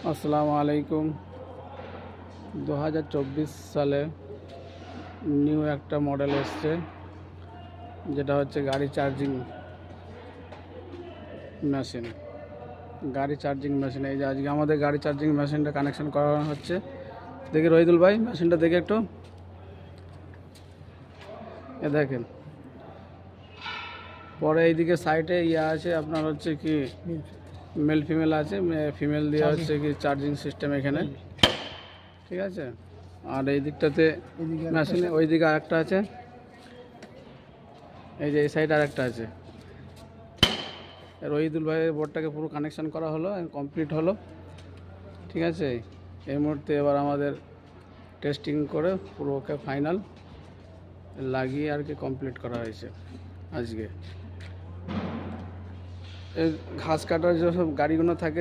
আসসালামু আলাইকুম। 2024 সালে নিউ একটা মডেল এসছে, যেটা হচ্ছে গাড়ি চার্জিং মেশিন। এই যে আজকে আমাদের গাড়ি চার্জিং মেশিনটা কানেকশন করা হচ্ছে। দেখি রহিদুল ভাই, মেশিনটা দেখে একটু দেখেন। পরে এইদিকে সাইডে আছে আপনার হচ্ছে কি মেল ফিমেল আছে, ফিমেল দিয়ে হচ্ছে কি চার্জিং সিস্টেম এখানে, ঠিক আছে। আর এই দিকটাতে মেশিনে ওই দিকে আরেকটা আছে, এই যে এই সাইড আরেকটা আছে। রহিদুল ভাইয়ের বোর্ডটাকে পুরো কানেকশন করা হলো, কমপ্লিট হলো, ঠিক আছে। এই মুহূর্তে এবার আমাদের টেস্টিং করে পুরো ওকে ফাইনাল লাগিয়ে আর কি কমপ্লিট করা হয়েছে আজকে। এই ঘাস কাটার যেসব গাড়িগুলো থাকে